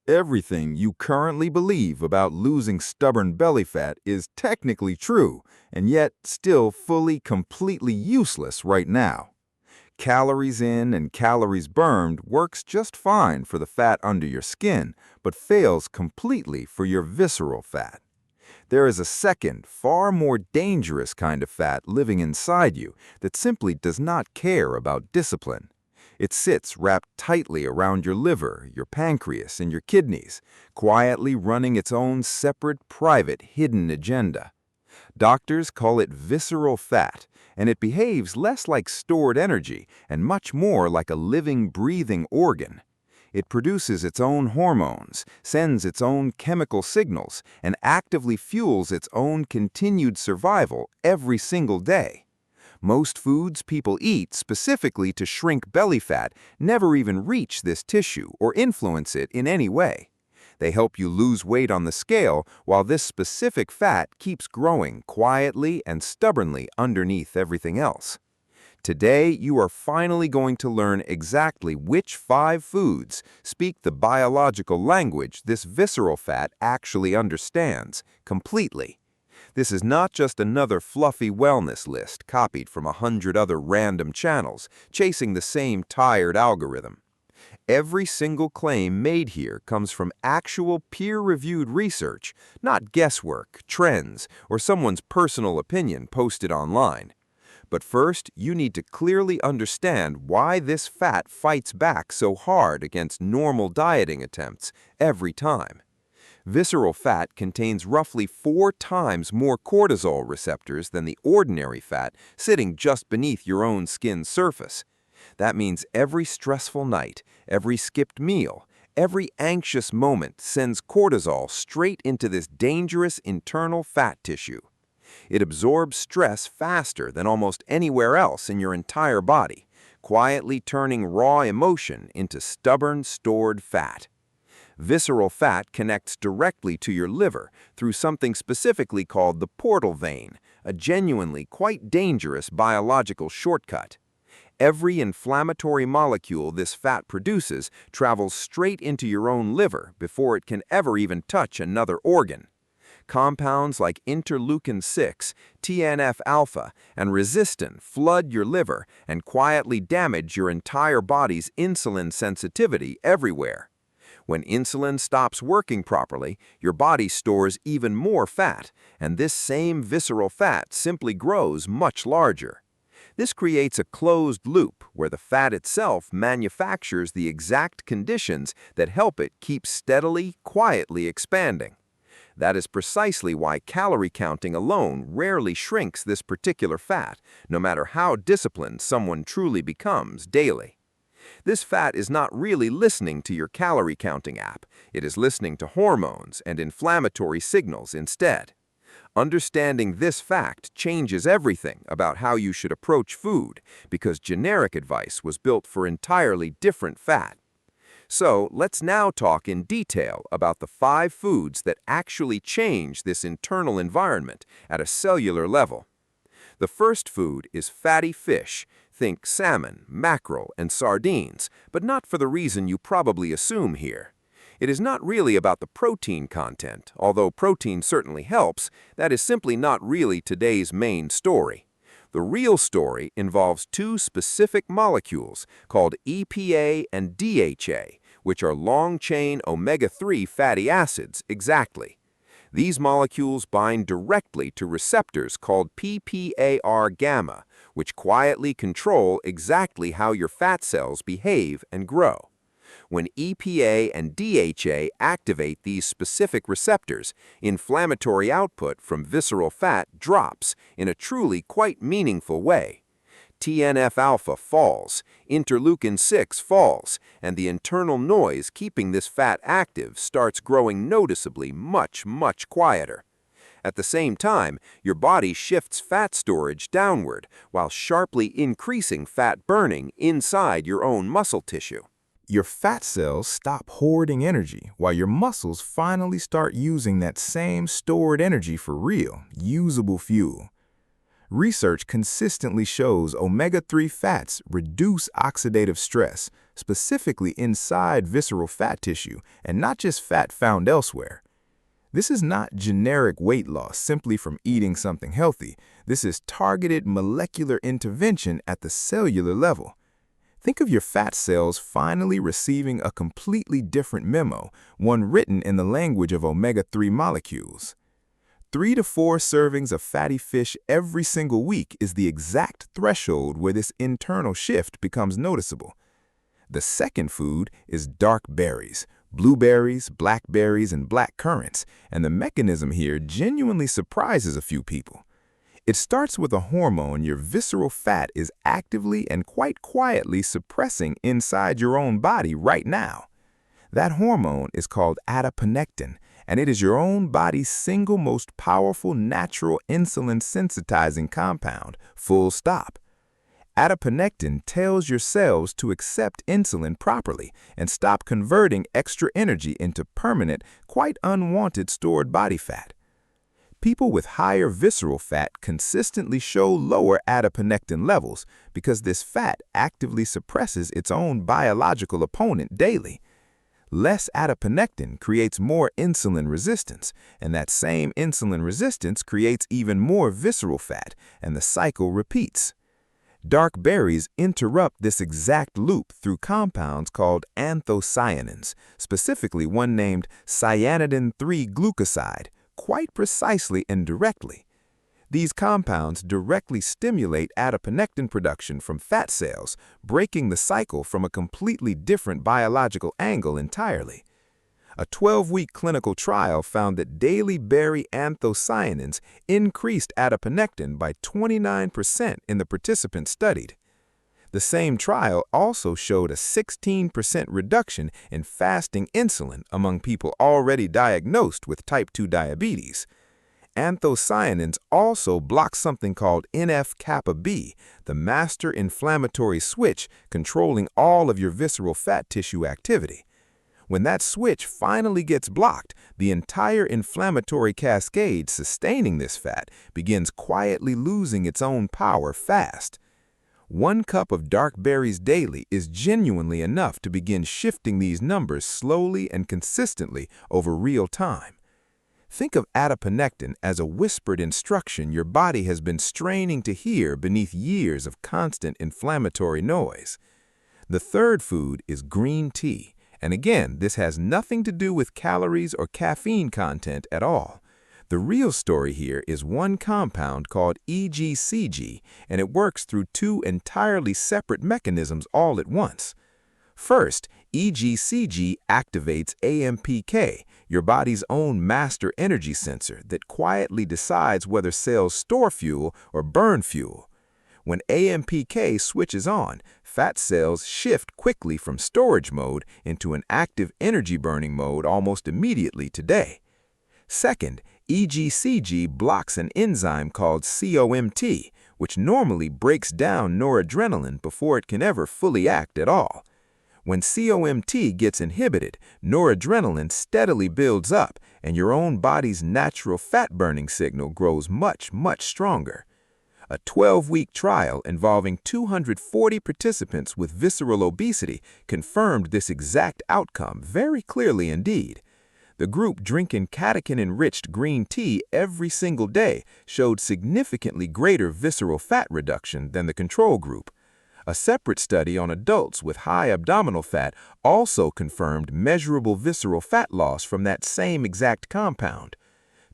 Everything you currently believe about losing stubborn belly fat is technically true, and yet still fully, completely useless right now. Calories in and calories burned works just fine for the fat under your skin, but fails completely for your visceral fat. There is a second, far more dangerous kind of fat living inside you that simply does not care about discipline. It sits wrapped tightly around your liver, your pancreas, and your kidneys, quietly running its own separate, private, hidden agenda. Doctors call it visceral fat, and it behaves less like stored energy and much more like a living, breathing organ. It produces its own hormones, sends its own chemical signals, and actively fuels its own continued survival every single day. Most foods people eat specifically to shrink belly fat never even reach this tissue or influence it in any way. They help you lose weight on the scale while this specific fat keeps growing quietly and stubbornly underneath everything else. Today, you are finally going to learn exactly which 5 foods speak the biological language this visceral fat actually understands completely. This is not just another fluffy wellness list copied from 100 other random channels chasing the same tired algorithm. Every single claim made here comes from actual peer-reviewed research, not guesswork, trends, or someone's personal opinion posted online. But first, you need to clearly understand why this fat fights back so hard against normal dieting attempts every time. Visceral fat contains roughly 4 times more cortisol receptors than the ordinary fat sitting just beneath your own skin's surface. That means every stressful night, every skipped meal, every anxious moment sends cortisol straight into this dangerous internal fat tissue. It absorbs stress faster than almost anywhere else in your entire body, quietly turning raw emotion into stubborn, stored fat. Visceral fat connects directly to your liver through something specifically called the portal vein, a genuinely quite dangerous biological shortcut. Every inflammatory molecule this fat produces travels straight into your own liver before it can ever even touch another organ. Compounds like interleukin-6, TNF-alpha, and resistin flood your liver and quietly damage your entire body's insulin sensitivity everywhere. When insulin stops working properly, your body stores even more fat, and this same visceral fat simply grows much larger. This creates a closed loop where the fat itself manufactures the exact conditions that help it keep steadily, quietly expanding. That is precisely why calorie counting alone rarely shrinks this particular fat, no matter how disciplined someone truly becomes daily. This fat is not really listening to your calorie counting app. It is listening to hormones and inflammatory signals instead. Understanding this fact changes everything about how you should approach food, because generic advice was built for entirely different fat. So let's now talk in detail about the 5 foods that actually change this internal environment at a cellular level. The first food is fatty fish. Think salmon, mackerel, and sardines, but not for the reason you probably assume here. It is not really about the protein content, although protein certainly helps. That is simply not really today's main story. The real story involves 2 specific molecules called EPA and DHA, which are long-chain omega-3 fatty acids exactly. These molecules bind directly to receptors called PPAR-gamma, which quietly control exactly how your fat cells behave and grow. When EPA and DHA activate these specific receptors, inflammatory output from visceral fat drops in a truly quite meaningful way. TNF-alpha falls, interleukin-6 falls, and the internal noise keeping this fat active starts growing noticeably much quieter. At the same time, your body shifts fat storage downward while sharply increasing fat burning inside your own muscle tissue. Your fat cells stop hoarding energy while your muscles finally start using that same stored energy for real, usable fuel. Research consistently shows omega-3 fats reduce oxidative stress, specifically inside visceral fat tissue and not just fat found elsewhere. This is not generic weight loss simply from eating something healthy. This is targeted molecular intervention at the cellular level. Think of your fat cells finally receiving a completely different memo, one written in the language of omega-3 molecules. 3 to 4 servings of fatty fish every single week is the exact threshold where this internal shift becomes noticeable. The second food is dark berries, blueberries, blackberries, and black currants, and the mechanism here genuinely surprises a few people. It starts with a hormone your visceral fat is actively and quite quietly suppressing inside your own body right now. That hormone is called adiponectin, and it is your own body's single most powerful natural insulin-sensitizing compound, full stop. Adiponectin tells your cells to accept insulin properly and stop converting extra energy into permanent, quite unwanted stored body fat. People with higher visceral fat consistently show lower adiponectin levels because this fat actively suppresses its own biological opponent daily. Less adiponectin creates more insulin resistance, and that same insulin resistance creates even more visceral fat, and the cycle repeats. Dark berries interrupt this exact loop through compounds called anthocyanins, specifically one named cyanidin-3 glucoside, quite precisely and directly. These compounds directly stimulate adiponectin production from fat cells, breaking the cycle from a completely different biological angle entirely. A 12-week clinical trial found that daily berry anthocyanins increased adiponectin by 29% in the participants studied. The same trial also showed a 16% reduction in fasting insulin among people already diagnosed with type 2 diabetes. Anthocyanins also block something called NF-kappa B, the master inflammatory switch controlling all of your visceral fat tissue activity. When that switch finally gets blocked, the entire inflammatory cascade sustaining this fat begins quietly losing its own power fast. 1 cup of dark berries daily is genuinely enough to begin shifting these numbers slowly and consistently over real time. Think of adiponectin as a whispered instruction your body has been straining to hear beneath years of constant inflammatory noise. The third food is green tea, and again, this has nothing to do with calories or caffeine content at all. The real story here is one compound called EGCG, and it works through 2 entirely separate mechanisms all at once. First, EGCG activates AMPK, your body's own master energy sensor that quietly decides whether cells store fuel or burn fuel. When AMPK switches on, fat cells shift quickly from storage mode into an active energy-burning mode almost immediately today. Second, EGCG blocks an enzyme called COMT, which normally breaks down noradrenaline before it can ever fully act at all. When COMT gets inhibited, noradrenaline steadily builds up, and your own body's natural fat-burning signal grows much, much stronger. A 12-week trial involving 240 participants with visceral obesity confirmed this exact outcome very clearly indeed. The group drinking catechin-enriched green tea every single day showed significantly greater visceral fat reduction than the control group. A separate study on adults with high abdominal fat also confirmed measurable visceral fat loss from that same exact compound.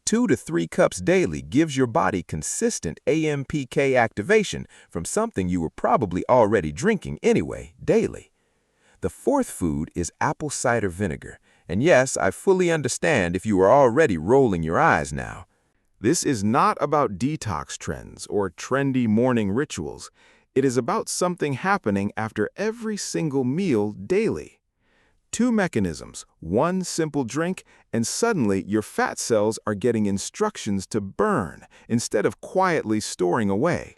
2 to 3 cups daily gives your body consistent AMPK activation from something you were probably already drinking anyway, daily. The fourth food is apple cider vinegar. And yes, I fully understand if you are already rolling your eyes now. This is not about detox trends or trendy morning rituals. It is about something happening after every single meal daily. 2 mechanisms, 1 simple drink, and suddenly your fat cells are getting instructions to burn instead of quietly storing away.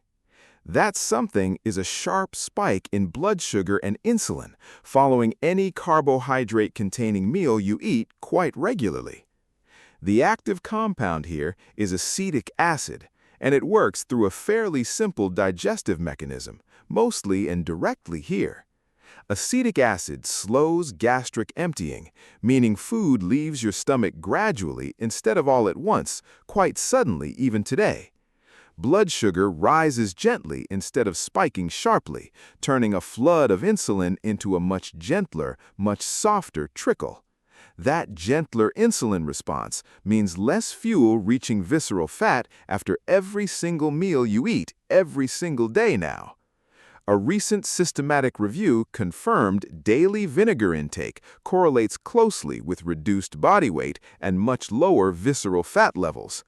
That something is a sharp spike in blood sugar and insulin following any carbohydrate-containing meal you eat quite regularly. The active compound here is acetic acid, and it works through a fairly simple digestive mechanism, mostly and directly here. Acetic acid slows gastric emptying, meaning food leaves your stomach gradually instead of all at once, quite suddenly even today. Blood sugar rises gently instead of spiking sharply, turning a flood of insulin into a much gentler, much softer trickle. That gentler insulin response means less fuel reaching visceral fat after every single meal you eat every single day now. A recent systematic review confirmed daily vinegar intake correlates closely with reduced body weight and much lower visceral fat levels.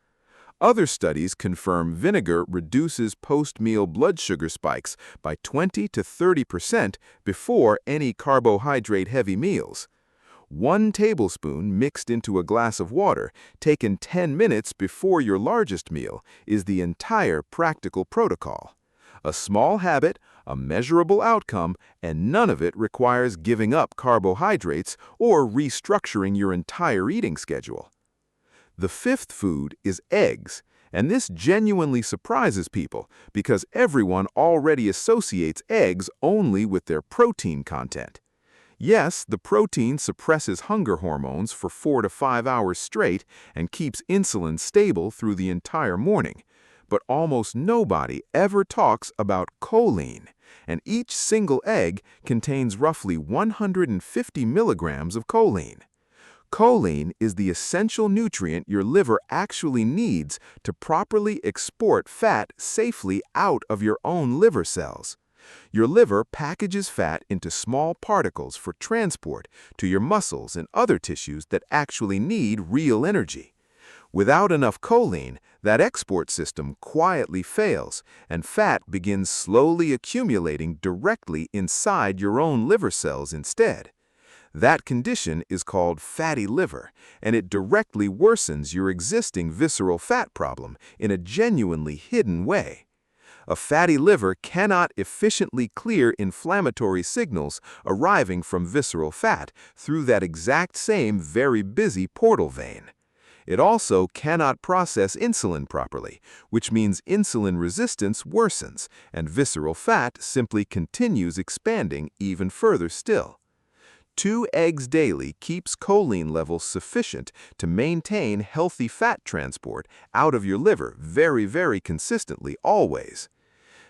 Other studies confirm vinegar reduces post-meal blood sugar spikes by 20 to 30% before any carbohydrate-heavy meals. 1 tablespoon mixed into a glass of water, taken 10 minutes before your largest meal, is the entire practical protocol. A small habit, a measurable outcome, and none of it requires giving up carbohydrates or restructuring your entire eating schedule. The fifth food is eggs, and this genuinely surprises people because everyone already associates eggs only with their protein content. Yes, the protein suppresses hunger hormones for 4 to 5 hours straight and keeps insulin stable through the entire morning. But almost nobody ever talks about choline, and each single egg contains roughly 150 milligrams of choline. Choline is the essential nutrient your liver actually needs to properly export fat safely out of your own liver cells. Your liver packages fat into small particles for transport to your muscles and other tissues that actually need real energy. Without enough choline, that export system quietly fails, and fat begins slowly accumulating directly inside your own liver cells instead. That condition is called fatty liver, and it directly worsens your existing visceral fat problem in a genuinely hidden way. A fatty liver cannot efficiently clear inflammatory signals arriving from visceral fat through that exact same very busy portal vein. It also cannot process insulin properly, which means insulin resistance worsens, and visceral fat simply continues expanding even further still. 2 eggs daily keeps choline levels sufficient to maintain healthy fat transport out of your liver very, very consistently always.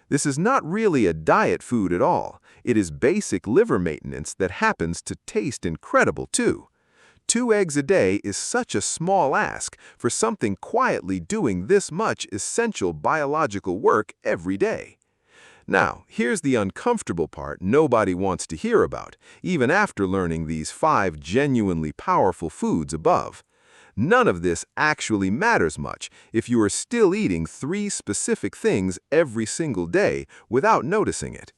This is not really a diet food at all. It is basic liver maintenance that happens to taste incredible too. 2 eggs a day is such a small ask for something quietly doing this much essential biological work every day. Now, here's the uncomfortable part nobody wants to hear about, even after learning these 5 genuinely powerful foods above. None of this actually matters much if you are still eating 3 specific things every single day without noticing it.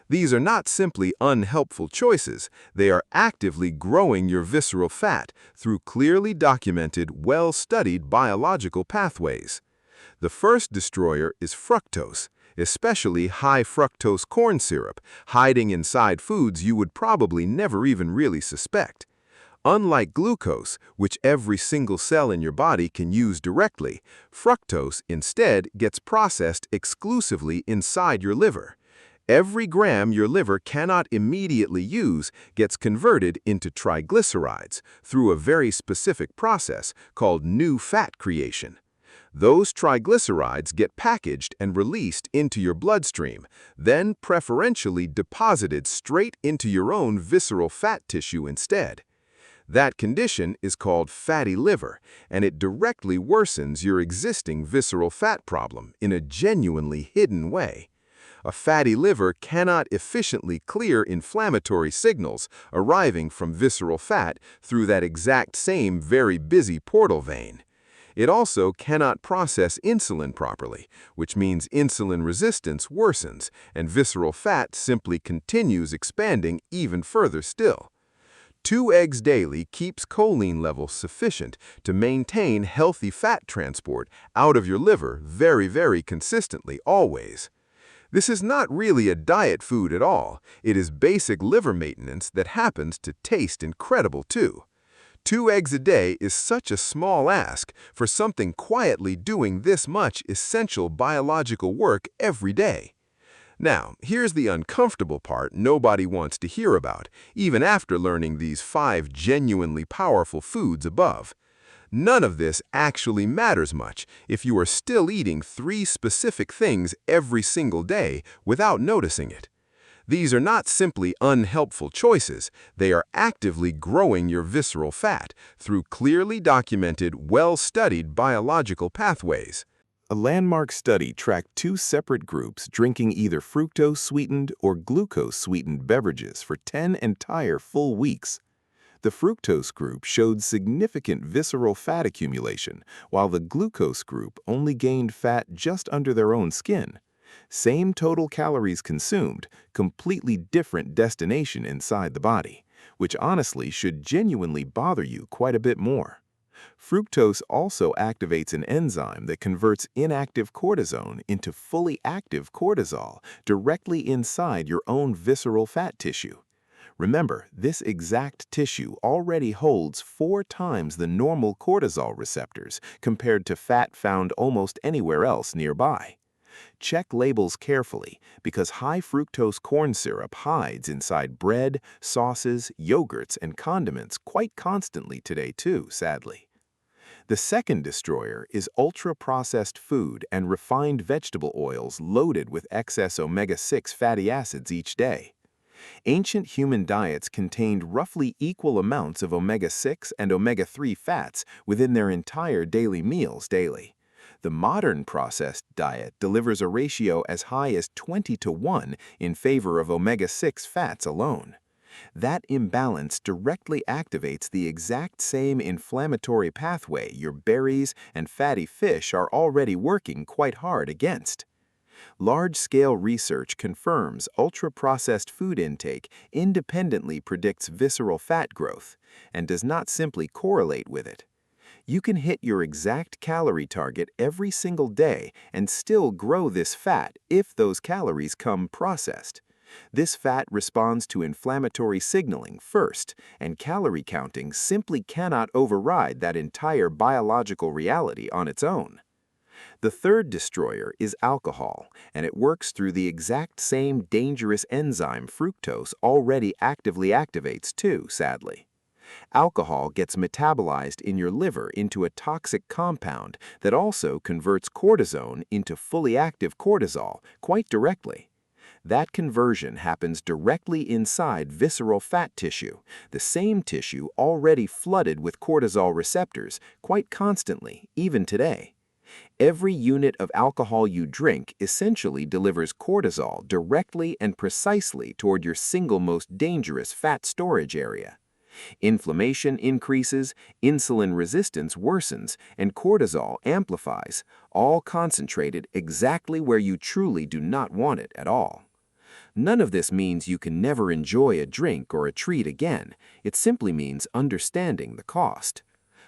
These are not simply unhelpful choices, they are actively growing your visceral fat through clearly documented, well-studied biological pathways. The first destroyer is fructose, especially high fructose corn syrup, hiding inside foods you would probably never even really suspect. Unlike glucose, which every single cell in your body can use directly, fructose instead gets processed exclusively inside your liver. Every gram your liver cannot immediately use gets converted into triglycerides through a very specific process called new fat creation. Those triglycerides get packaged and released into your bloodstream, then preferentially deposited straight into your own visceral fat tissue instead. That condition is called fatty liver, and it directly worsens your existing visceral fat problem in a genuinely hidden way. A fatty liver cannot efficiently clear inflammatory signals arriving from visceral fat through that exact same very busy portal vein. It also cannot process insulin properly, which means insulin resistance worsens and visceral fat simply continues expanding even further still. 2 eggs daily keeps choline levels sufficient to maintain healthy fat transport out of your liver very, very consistently always. This is not really a diet food at all. It is basic liver maintenance that happens to taste incredible too. 2 eggs a day is such a small ask for something quietly doing this much essential biological work every day. Now, here's the uncomfortable part nobody wants to hear about, even after learning these 5 genuinely powerful foods above. None of this actually matters much if you are still eating 3 specific things every single day without noticing it. These are not simply unhelpful choices, they are actively growing your visceral fat through clearly documented, well-studied biological pathways. A landmark study tracked 2 separate groups drinking either fructose-sweetened or glucose-sweetened beverages for 10 entire full weeks. The fructose group showed significant visceral fat accumulation, while the glucose group only gained fat just under their own skin. Same total calories consumed, completely different destination inside the body, which honestly should genuinely bother you quite a bit more. Fructose also activates an enzyme that converts inactive cortisone into fully active cortisol directly inside your own visceral fat tissue. Remember, this exact tissue already holds 4 times the normal cortisol receptors compared to fat found almost anywhere else nearby. Check labels carefully because high fructose corn syrup hides inside bread, sauces, yogurts, and condiments quite constantly today too, sadly. The second destroyer is ultra-processed food and refined vegetable oils loaded with excess omega-6 fatty acids each day. Ancient human diets contained roughly equal amounts of omega-6 and omega-3 fats within their entire daily meals daily. The modern processed diet delivers a ratio as high as 20-to-1 in favor of omega-6 fats alone. That imbalance directly activates the exact same inflammatory pathway your berries and fatty fish are already working quite hard against. Large-scale research confirms ultra-processed food intake independently predicts visceral fat growth and does not simply correlate with it. You can hit your exact calorie target every single day and still grow this fat if those calories come processed. This fat responds to inflammatory signaling first, and calorie counting simply cannot override that entire biological reality on its own. The third destroyer is alcohol, and it works through the exact same dangerous enzyme fructose already actively activates too, sadly. Alcohol gets metabolized in your liver into a toxic compound that also converts cortisone into fully active cortisol quite directly. That conversion happens directly inside visceral fat tissue, the same tissue already flooded with cortisol receptors quite constantly, even today. Every unit of alcohol you drink essentially delivers cortisol directly and precisely toward your single most dangerous fat storage area. Inflammation increases, insulin resistance worsens, and cortisol amplifies, all concentrated exactly where you truly do not want it at all. None of this means you can never enjoy a drink or a treat again. It simply means understanding the cost.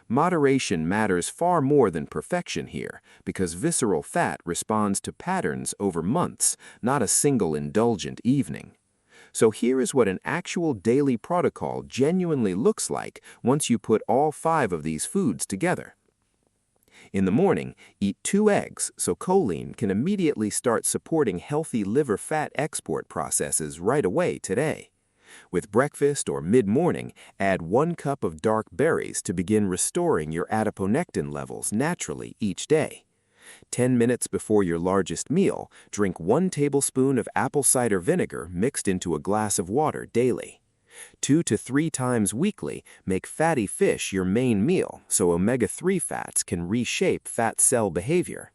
Moderation matters far more than perfection here, because visceral fat responds to patterns over months, not a single indulgent evening. So here is what an actual daily protocol genuinely looks like once you put all 5 of these foods together. In the morning, eat 2 eggs so choline can immediately start supporting healthy liver fat export processes right away today. With breakfast or mid-morning, add 1 cup of dark berries to begin restoring your adiponectin levels naturally each day. 10 minutes before your largest meal, drink 1 tablespoon of apple cider vinegar mixed into a glass of water daily. 2 to 3 times weekly, make fatty fish your main meal so omega-3 fats can reshape fat cell behavior.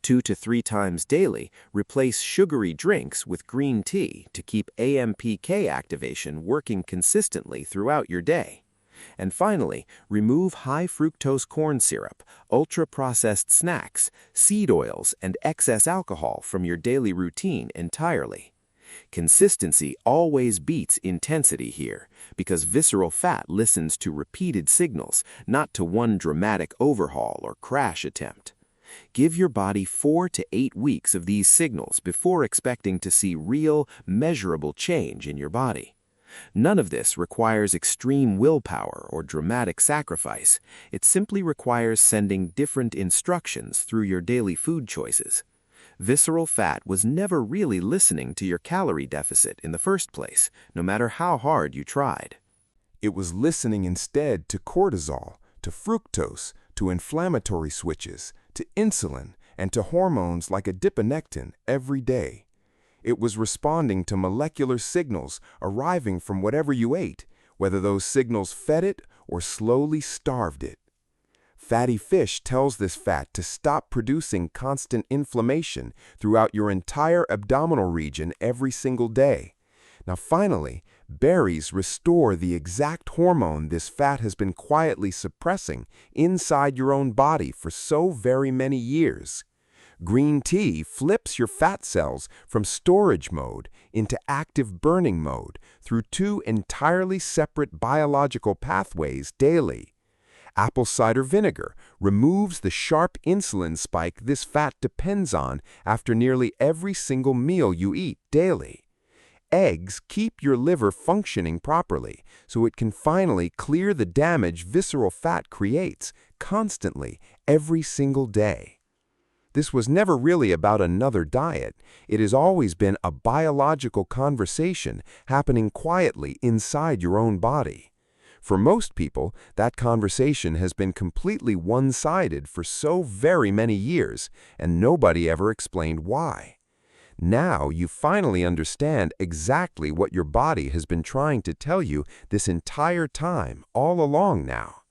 2 to 3 times daily, replace sugary drinks with green tea to keep AMPK activation working consistently throughout your day. And finally, remove high fructose corn syrup, ultra-processed snacks, seed oils, and excess alcohol from your daily routine entirely. Consistency always beats intensity here, because visceral fat listens to repeated signals, not to one dramatic overhaul or crash attempt. Give your body 4 to 8 weeks of these signals before expecting to see real, measurable change in your body. None of this requires extreme willpower or dramatic sacrifice. It simply requires sending different instructions through your daily food choices. Visceral fat was never really listening to your calorie deficit in the first place, no matter how hard you tried. It was listening instead to cortisol, to fructose, to inflammatory switches, to insulin, and to hormones like adiponectin every day. It was responding to molecular signals arriving from whatever you ate, whether those signals fed it or slowly starved it. Fatty fish tells this fat to stop producing constant inflammation throughout your entire abdominal region every single day. Now finally, berries restore the exact hormone this fat has been quietly suppressing inside your own body for so very many years. Green tea flips your fat cells from storage mode into active burning mode through two entirely separate biological pathways daily. Apple cider vinegar removes the sharp insulin spike this fat depends on after nearly every single meal you eat daily. Eggs keep your liver functioning properly so it can finally clear the damage visceral fat creates constantly every single day. This was never really about another diet. It has always been a biological conversation happening quietly inside your own body. For most people, that conversation has been completely one-sided for so very many years, and nobody ever explained why. Now you finally understand exactly what your body has been trying to tell you this entire time, all along now.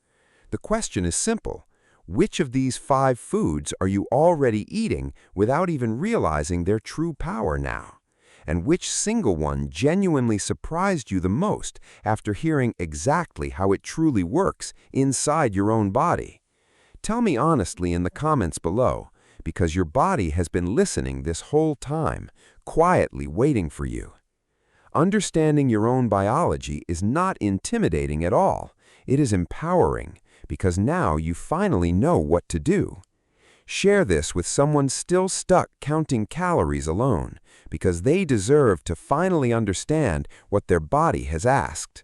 The question is simple. Which of these 5 foods are you already eating without even realizing their true power now? And which single one genuinely surprised you the most after hearing exactly how it truly works inside your own body? Tell me honestly in the comments below, because your body has been listening this whole time, quietly waiting for you. Understanding your own biology is not intimidating at all. It is empowering, because now you finally know what to do. Share this with someone still stuck counting calories alone, because they deserve to finally understand what their body has asked.